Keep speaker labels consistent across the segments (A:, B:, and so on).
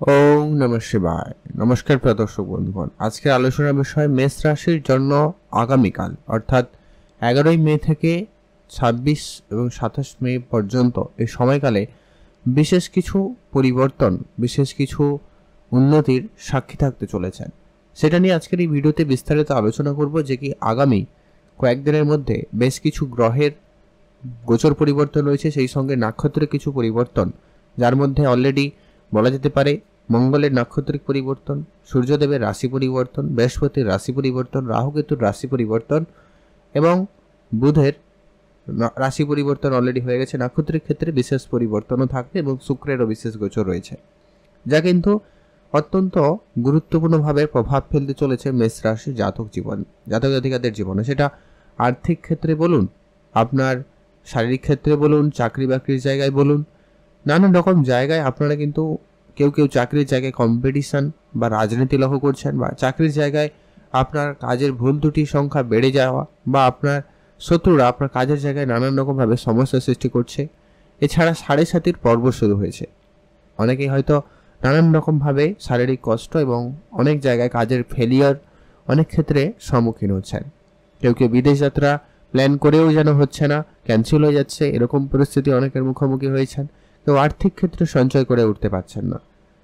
A: ওম নমঃ শিবায়। নমস্কার প্রিয় দর্শক বন্ধুগণ, আজকের আলোচনার বিষয় মেষ রাশির জন্য আগামীকাল অর্থাৎ 11ই মে থেকে 26 এবং 27 মে পর্যন্ত এই সময়কালে বিশেষ কিছু পরিবর্তন, বিশেষ কিছু উন্নতির সাক্ষী থাকতে চলেছেন। সেটা নিয়ে আজকের এই ভিডিওতে বিস্তারিত আলোচনা করব, যে কি আগামী কয়েকদিনের মধ্যে বেশ কিছু গ্রহের গোচর পরিবর্তন রয়েছে, সেই সঙ্গে নক্ষত্রের কিছু পরিবর্তন, যার মধ্যে অলরেডি বলা যেতে পারে মঙ্গলের নক্ষত্রিক পরিবর্তন, সূর্যদেবের রাশি পরিবর্তন, বৃহস্পতির রাশি পরিবর্তন, রাহুকেতুর রাশি পরিবর্তন এবং বুধের রাশি পরিবর্তন অলরেডি হয়ে গেছে। নক্ষত্রিক ক্ষেত্রে বিশেষ পরিবর্তনও থাকবে এবং শুক্রেরও বিশেষ গোচর রয়েছে, যা কিন্তু অত্যন্ত গুরুত্বপূর্ণভাবে প্রভাব ফেলতে চলেছে মেষ রাশি জাতক জাতিকাদের জীবনে। সেটা আর্থিক ক্ষেত্রে বলুন, আপনার শারীরিক ক্ষেত্রে বলুন, চাকরি বাকরির জায়গায় বলুন, নানান রকম জায়গায় আপনারা কিন্তু কেউ চাকরির জায়গায় কম্পিটিশন বা রাজনীতি লক্ষ্য করছেন, বা চাকরির জায়গায় আপনার কাজের ভুল ত্রুটির সংখ্যা বেড়ে যাওয়া, বা আপনার শত্রুরা আপনার কাজের জায়গায় নানান রকমভাবে সমস্যার সৃষ্টি করছে। এছাড়া 7.5 পর্ব শুরু হয়েছে, অনেকেই হয়তো নানান রকমভাবে শারীরিক কষ্ট এবং অনেক জায়গায় কাজের ফেলিয়ার অনেক ক্ষেত্রে সম্মুখীন হচ্ছেন। কেউ বিদেশ যাত্রা প্ল্যান করেও যেন হচ্ছে না, ক্যান্সেল হয়ে যাচ্ছে, এরকম পরিস্থিতি অনেকের মুখোমুখি হয়েছেন। কেউ আর্থিক ক্ষেত্রে সঞ্চয় করে উঠতে পারছেন না।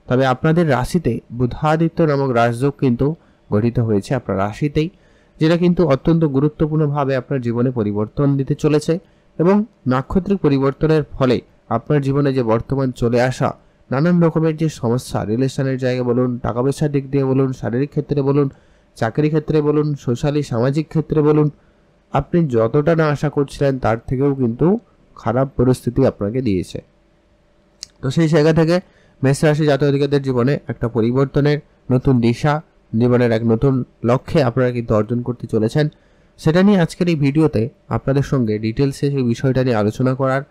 A: তবে আপনাদের রাশিতে বুধাদিত্য নামক রাজযোগ কিন্তু গঠিত হয়েছে আপনার রাশিতেই, যেটা কিন্তু অত্যন্ত গুরুত্বপূর্ণভাবে আপনার জীবনে পরিবর্তন দিতে চলেছে। এবং নাক্ষত্রিক পরিবর্তনের ফলে আপনার জীবনে যে বর্তমান চলে আসা নানান রকমের যে সমস্যা, রিলেশনের জায়গা বলুন, টাকা পয়সার দিক দিয়ে বলুন, শারীরিক ক্ষেত্রে বলুন, চাকরি ক্ষেত্রে বলুন, সোশ্যালি সামাজিক ক্ষেত্রে বলুন, আপনি যতটা না আশা করছিলেন তার থেকেও কিন্তু খারাপ পরিস্থিতি আপনাকে দিয়েছে। তো সেই জায়গা থেকে মেষ রাশি জাতক-জাতিকাদের জীবনে একটা পরিবর্তনের নতুন দিশা, জীবনের এক নতুন লক্ষ্যে আপনারা কিন্তু অর্জন করতে চলেছেন। সেটা নিয়ে আজকের এই ভিডিওতে আপনাদের সঙ্গে ডিটেলসে সেই বিষয়টা নিয়ে আলোচনা করার,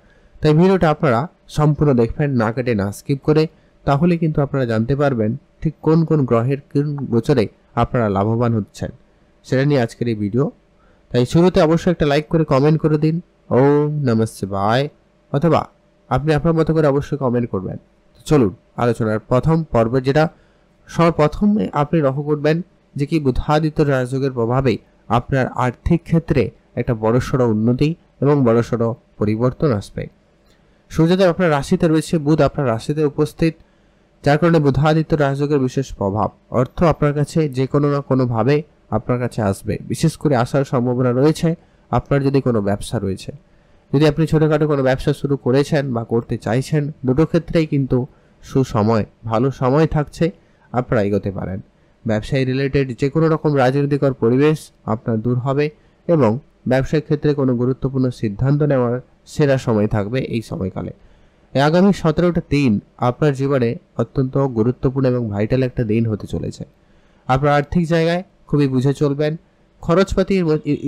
A: তাই ভিডিওটা আপনারা সম্পূর্ণ দেখবেন, না কেটে না স্কিপ করে। তাহলে কিন্তু আপনারা জানতে পারবেন ঠিক কোন কোন গ্রহের কোন গোচরে আপনারা লাভবান হচ্ছেন। সেটা নিয়ে আজকের এই ভিডিও। তাই শুরুতে অবশ্যই একটা লাইক করে কমেন্ট করে দিন ওম নমঃ শিবায়, অথবা আপনি আপনার মতো করে অবশ্যই কমেন্ট করবেন। চলুন আলোচনার প্রথম পর্বে, যেটা সর্বপ্রথমে আপনি লক্ষ্য করবেন যে কি বুধাদিত্য রাজযোগের প্রভাবে আপনার আর্থিক ক্ষেত্রে একটা বড়সড় উন্নতি এবং বড়সড় পরিবর্তন আসবে। সূর্যদেব আপনার রাশিতে রয়েছে, বুধ আপনার রাশিতে উপস্থিত, যার কারণে বুধাদিত্য রাজযোগের বিশেষ প্রভাব, অর্থ আপনার কাছে যে কোনো না কোনোভাবে আপনার কাছে আসবে। বিশেষ করে আসার সম্ভাবনা রয়েছে আপনার যদি কোনো ব্যবসা রয়েছে, যদি আপনি ছোটোখাটো কোনো ব্যবসা শুরু করেছেন বা করতে চাইছেন, দুটো ক্ষেত্রেই কিন্তু সুসময়, ভালো সময় থাকছে, আপনারা এগোতে পারেন। ব্যবসায়ী রিলেটেড যে কোনো রকম রাজনৈতিকর পরিবেশ আপনার দূর হবে এবং ব্যবসায়িক ক্ষেত্রে কোনো গুরুত্বপূর্ণ সিদ্ধান্ত নেওয়ার সেরা সময় থাকবে এই সময়কালে। আগামী 17টা দিন আপনার জীবনে অত্যন্ত গুরুত্বপূর্ণ এবং ভাইটাল একটা দিন হতে চলেছে। আপনার আর্থিক জায়গায় খুবই বুঝে চলবেন। খরচপাতির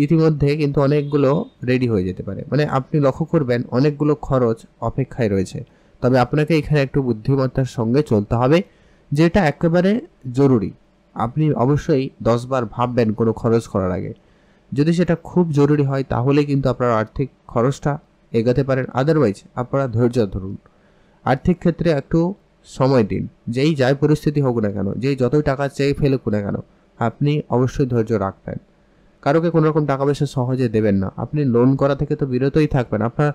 A: ইতিমধ্যে কিন্তু অনেকগুলো রেডি হয়ে যেতে পারে, মানে আপনি লক্ষ্য করবেন অনেকগুলো খরচ অপেক্ষায় রয়েছে। তবে আপনাকে এখানে একটু বুদ্ধিমত্তার সঙ্গে চলতে হবে, যেটা একেবারে জরুরি। আপনি অবশ্যই 10 বার ভাববেন কোনো খরচ করার আগে। যদি সেটা খুব জরুরি হয় তাহলে কিন্তু আপনার আর্থিক খরচটা এগাতে পারেন, আদারওয়াইজ আপনারা ধৈর্য ধরুন। আর্থিক ক্ষেত্রে একটু সময় দিন, যেই যাই পরিস্থিতি হোক না কেন, যেই যতই টাকা চেয়ে ফেলুক না কেন, আপনি অবশ্যই ধৈর্য রাখবেন। কারোকে কোনো রকম টাকা পয়সা সহজে দেবেন না। আপনি লোন করা থেকে তো বিরতই থাকবেন। আপনার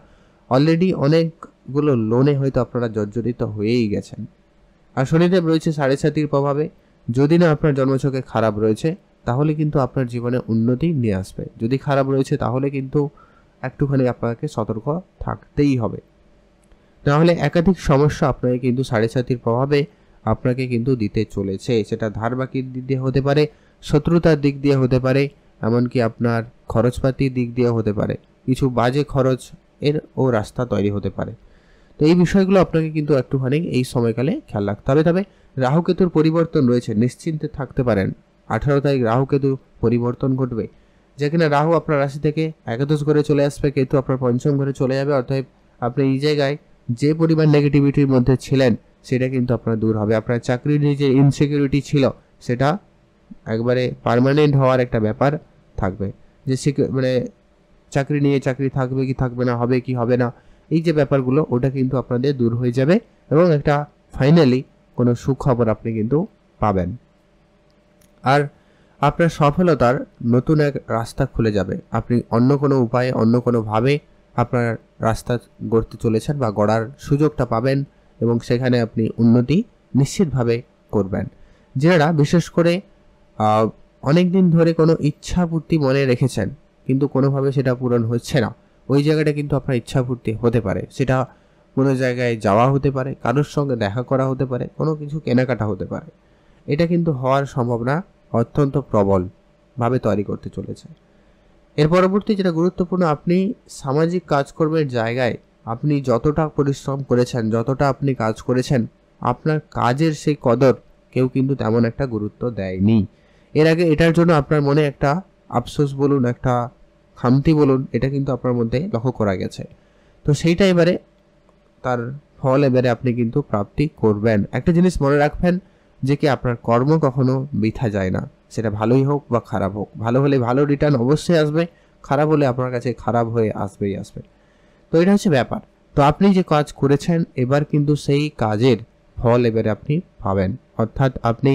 A: অলরেডি অনেকগুলো লোনে হয়তো আপনারা জর্জরিত হয়েই গেছেন। আর শনিদেব রয়েছে 7.5 প্রভাবে। যদি না আপনার জন্মছকে খারাপ রয়েছে তাহলে কিন্তু আপনার জীবনে উন্নতি নিয়ে আসবে, যদি খারাপ রয়েছে তাহলে কিন্তু একটুখানি আপনাকে সতর্ক থাকতেই হবে, নাহলে একাধিক সমস্যা আপনাকে কিন্তু 7.5 প্রভাবে আপনাকে কিন্তু দিতে চলেছে। সেটা ধার বাকির দিক দিয়ে হতে পারে, শত্রুতার দিক দিয়ে হতে পারে, এমনকি আপনার খরচপাতির দিক দিয়ে হতে পারে, কিছু বাজে খরচ এর ও রাস্তা তৈরি হতে পারে। তো এই বিষয়গুলো আপনাকে কিন্তু একটুখানি এই সময়কালে খেয়াল রাখতে হবে। তবে রাহুকেতুর পরিবর্তন রয়েছে, নিশ্চিন্তে থাকতে পারেন। 18 তারিখ রাহুকেতু পরিবর্তন ঘটবে, যেখানে রাহু আপনার রাশি থেকে একাদশ ঘরে চলে আসবে, কেতু আপনার পঞ্চম ঘরে চলে যাবে। অর্থাৎ আপনি এই জায়গায় যে পরিমাণ নেগেটিভিটির মধ্যে ছিলেন সেটা কিন্তু আপনার দূর হবে। আপনার চাকরির যে ইনসিকিউরিটি ছিল সেটা একবারে পার্মানেন্ট হওয়ার একটা ব্যাপার থাকবে, যে মানে চাকরি নিয়ে চাকরি থাকবে কি থাকবে না, হবে কি হবে না, এই যে ব্যাপারগুলো ওটা কিন্তু আপনাদের দূর হয়ে যাবে এবং একটা ফাইনালি কোনো সুখবর আপনি কিন্তু পাবেন। আর আপনার সফলতার নতুন এক রাস্তা খুলে যাবে। আপনি অন্য কোনো উপায়ে, অন্য কোনোভাবে আপনার রাস্তা গড়তে চলেছেন বা গড়ার সুযোগটা পাবেন এবং সেখানে আপনি উন্নতি নিশ্চিতভাবে করবেন। যারা বিশেষ করে অনেক দিন ধরে কোনো ইচ্ছাপূর্তি মনে রেখেছেন কিন্তু কোনোভাবে সেটা পূরণ হচ্ছে না, ওই জায়গাটা কিন্তু আপনার ইচ্ছাপূর্তি হতে পারে। সেটা কোনো জায়গায় যাওয়া হতে পারে, কারোর সঙ্গে দেখা করা হতে পারে, কোনো কিছু কেনাকাটা হতে পারে। এটা কিন্তু হওয়ার সম্ভাবনা অত্যন্ত প্রবলভাবে তৈরি করতে চলেছে। এর পরবর্তী যেটা গুরুত্বপূর্ণ, আপনি সামাজিক কাজকর্মের জায়গায় আপনি যতটা পরিশ্রম করেছেন, যতটা আপনি কাজ করেছেন, আপনার কাজের সেই কদর কেউ কিন্তু তেমন একটা গুরুত্ব দেয়নি। এর আগে এটার জন্য আপনার মনে একটা আফসোস বলুন, একটা খামতি বলুন, এটা কিন্তু আপনার মধ্যে লক্ষ্য করা গেছে। তো সেইটা এবারে তার ফল এবারে আপনি কিন্তু প্রাপ্তি করবেন। একটা জিনিস মনে রাখবেন যে কি আপনার কর্ম কখনো বৃথা যায় না, সেটা ভালোই হোক বা খারাপ হোক। ভালো হলে ভালো রিটার্ন অবশ্যই আসবে, খারাপ হলে আপনার কাছে খারাপ হয়ে আসবেই আসবে। তো এটা হচ্ছে ব্যাপার। তো আপনি যে কাজ করেছেন এবার কিন্তু সেই কাজের ফল এবারে আপনি পাবেন, অর্থাৎ আপনি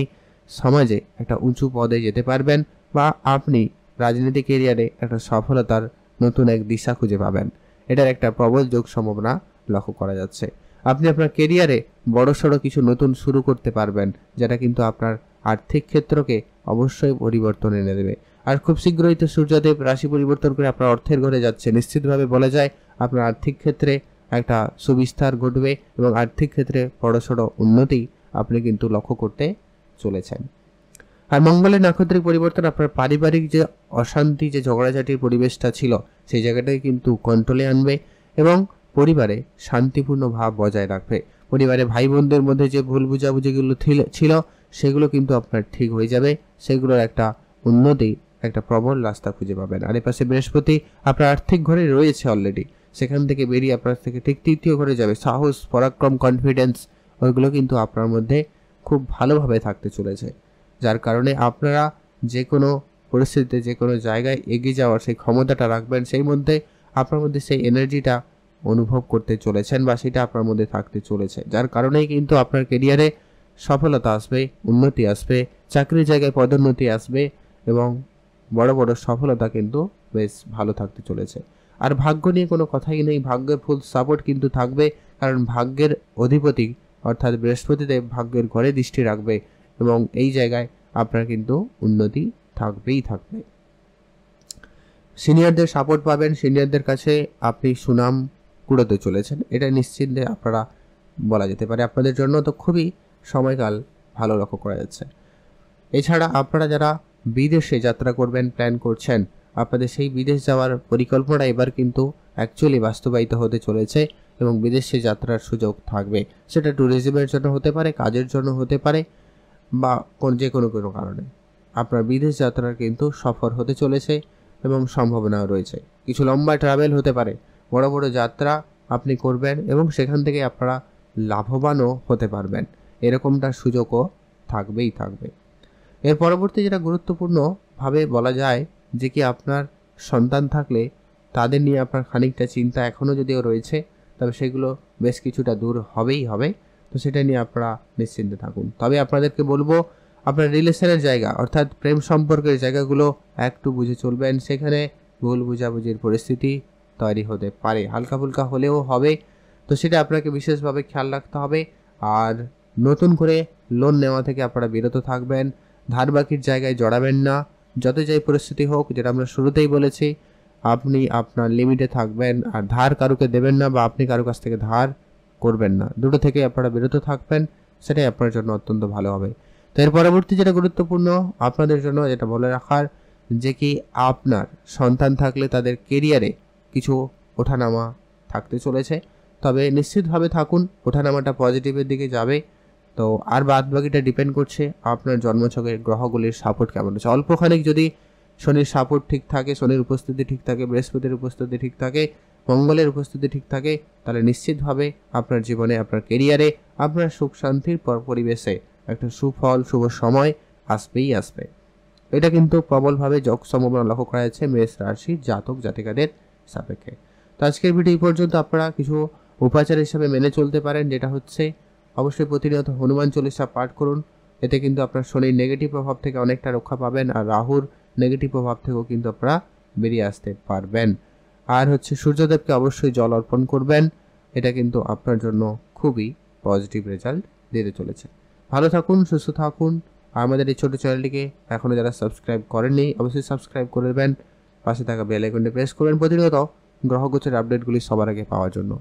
A: সমাজে একটা উঁচু পদে যেতে পারবেন বা আপনি রাজনৈতিক এরিয়ারে একটা সফলতার নতুন এক দিশা খুঁজে পাবেন। এটার একটা প্রবল যোগ সম্ভাবনা লক্ষ্য করা যাচ্ছে। আপনি আপনার কেরিয়ারে বড়সড় কিছু নতুন শুরু করতে পারবেন, যেটা কিন্তু আপনার আর্থিক ক্ষেত্রকে অবশ্যই পরিবর্তন এনে দেবে। আর খুব শীঘ্রই তো সূর্যদেব রাশি পরিবর্তন করে আপনার অর্থের ঘরে যাচ্ছে। নিশ্চিতভাবে বলা যায় আপনার আর্থিক ক্ষেত্রে একটা সুবিস্তার ঘটবে এবং আর্থিক ক্ষেত্রে বড়সড় উন্নতি আপনি কিন্তু লক্ষ্য করতে চলেছেন। আর মঙ্গলের নাক্ষত্রিক পরিবর্তন আপনার পারিবারিক যে অশান্তি, যে ঝগড়াঝাটির পরিবেশটা ছিল, সেই জায়গাটাকে কিন্তু কন্ট্রোলে আনবে এবং পরিবারে শান্তিপূর্ণ ভাব বজায় রাখবে। পরিবারে ভাই বোনদের মধ্যে যে ভুল বুঝাবুঝিগুলো ছিল সেগুলো কিন্তু আপনার ঠিক হয়ে যাবে, সেগুলোর একটা উন্নতি, একটা প্রবল রাস্তা খুঁজে পাবেন। আর এপাশে বৃহস্পতি আপনার আর্থিক ঘরে রয়েছে অলরেডি, সেখান থেকে বেরিয়ে আপনার থেকে ঠিক তৃতীয় ঘরে যাবে। সাহস, পরাক্রম, কনফিডেন্স ওইগুলো কিন্তু আপনার মধ্যে খুব ভালোভাবে থাকতে চলেছে, যার কারণে আপনারা যে কোনো পরিস্থিতিতে, যে কোনো জায়গায় এগিয়ে যাওয়ার সেই ক্ষমতাটা রাখবেন। সেই মধ্যে আপনার মধ্যে সেই এনার্জিটা অনুভব করতে চলেছেন বা সেটা আপনার মধ্যে থাকতে চলেছে, যার কারণেই কিন্তু আপনার কেরিয়ারে সফলতা আসবে, উন্নতি আসবে, চাকরির জায়গায় পদোন্নতি আসবে এবং বড় বড় সফলতা কিন্তু বেশ ভালো থাকতে চলেছে। আর ভাগ্য নিয়ে কোনো কথাই নেই, ভাগ্যের ফুল সাপোর্ট কিন্তু থাকবে, কারণ ভাগ্যের অধিপতি অর্থাৎ বৃহস্পতিদেব ভাগ্যের ঘরে দৃষ্টি রাখবে এবং এই জায়গায় আপনার কিন্তু উন্নতি থাকবেই থাকবে। সিনিয়রদের সাপোর্ট পাবেন, সিনিয়রদের কাছে আপনি সুনাম কুড়োতে চলেছেন, এটা নিশ্চিন্তে আপনারা বলা যেতে পারে। আপনাদের জন্য তো খুবই সময়কাল ভালো লক্ষ্য করা যাচ্ছে। এছাড়া আপনারা যারা বিদেশে যাত্রা করবেন প্ল্যান করছেন, আপনাদের সেই বিদেশ যাওয়ার পরিকল্পনা এবার কিন্তু অ্যাকচুয়ালি বাস্তবায়িত হতে চলেছে এবং বিদেশে যাত্রার সুযোগ থাকবে। সেটা ট্যুরিজমের জন্য হতে পারে, কাজের জন্য হতে পারে বা যে কোনো কারণে আপনার বিদেশ যাত্রার কিন্তু সফর হতে চলেছে এবং সম্ভাবনাও রয়েছে। কিছু লম্বা ট্রাভেল হতে পারে, বড় বড় যাত্রা আপনি করবেন এবং সেখান থেকে আপনারা লাভবানও হতে পারবেন, এরকমটার সুযোগও থাকবেই থাকবে। এর পরবর্তী যেটা গুরুত্বপূর্ণভাবে বলা যায় যে কি আপনার সন্তান থাকলে তাদের নিয়ে আপনার খানিকটা চিন্তা এখনও যদিও রয়েছে, তবে সেগুলো বেশ কিছুটা দূর হবেই হবে। তো সেটা নিয়ে আপনারা নিশ্চিন্তে থাকুন। তবে আপনাদেরকে বলবো আপনার রিলেশনের জায়গা অর্থাৎ প্রেম সম্পর্কের জায়গাগুলো একটু বুঝে চলবেন, সেখানে ভুল বুঝাবুঝির পরিস্থিতি তৈরি হতে পারে, হালকা ফুলকা হলেও হবে। তো সেটা আপনাকে বিশেষভাবে খেয়াল রাখতে হবে। আর নতুন করে লোন নেওয়া থেকে আপনারা বিরত থাকবেন, ধার বাকির জায়গায় জড়াবেন না। যত যাই পরিস্থিতি হোক, যেটা আমরা শুরুতেই বলেছি, আপনি আপনার লিমিটে থাকবেন আর ধার কারুকে দেবেন না বা আপনি কারো কাছ থেকে ধার করবেন না। দুটো থেকে আপনারা বিরত থাকবেন, সেটাই আপনার জন্য অত্যন্ত ভালো হবে। তো এর পরবর্তী যেটা গুরুত্বপূর্ণ আপনাদের জন্য যেটা বলে রাখার যে কি আপনার সন্তান থাকলে তাদের কেরিয়ারে কিছু ওঠানামা থাকতে চলেছে, তবে নিশ্চিতভাবে থাকুন ওঠানামাটা পজিটিভের দিকে যাবে। তো আর বাদ বাকিটা ডিপেন্ড করছে আপনার জন্মছকের গ্রহগুলির সাপোর্ট কেমন আছে। অল্পখানিক যদি শনির সাপোর্ট ঠিক থাকে, শনির উপস্থিতি ঠিক থাকে, বৃহস্পতির উপস্থিতি ঠিক থাকে, মঙ্গলের উপস্থিতি ঠিক থাকে, তাহলে নিশ্চিতভাবে আপনার জীবনে, আপনার কেরিয়ারে, আপনার সুখ শান্তির পরিবেশে একটা সুফল, শুভ সময় আসবেই আসবে। এটা কিন্তু প্রবলভাবে যোগ সম্ভাবনা লক্ষ্য করা যাচ্ছে মেষ রাশির জাতক জাতিকাদের সাপেক্ষে। তো আজকের ভিডিও এই পর্যন্ত। আপনারা কিছু উপাচার হিসাবে মেনে চলতে পারেন, যেটা হচ্ছে অবশ্যই প্রতিনিয়ত হনুমান চল্লিশা পাঠ করুন। এতে কিন্তু আপনার শনির নেগেটিভ প্রভাব থেকে অনেকটা রক্ষা পাবেন, আর রাহুর নেগেটিভ প্রভাব থেকেও কিন্তু আপনারা বেরিয়ে আসতে পারবেন। আর হচ্ছে সূর্যদেবকে অবশ্যই জল অর্পণ করবেন, এটা কিন্তু আপনার জন্য খুবই পজিটিভ রেজাল্ট দিতে চলেছে। ভালো থাকুন, সুস্থ থাকুন। আর আমাদের এই ছোটো চ্যানেলটিকে এখনও যারা সাবস্ক্রাইব করেননি অবশ্যই সাবস্ক্রাইব করে দেবেন, পাশে থাকা বেল আইকনটি প্রেস করবেন প্রতিনিয়ত গ্রহগোচরের আপডেটগুলি সবার আগে পাওয়ার জন্য।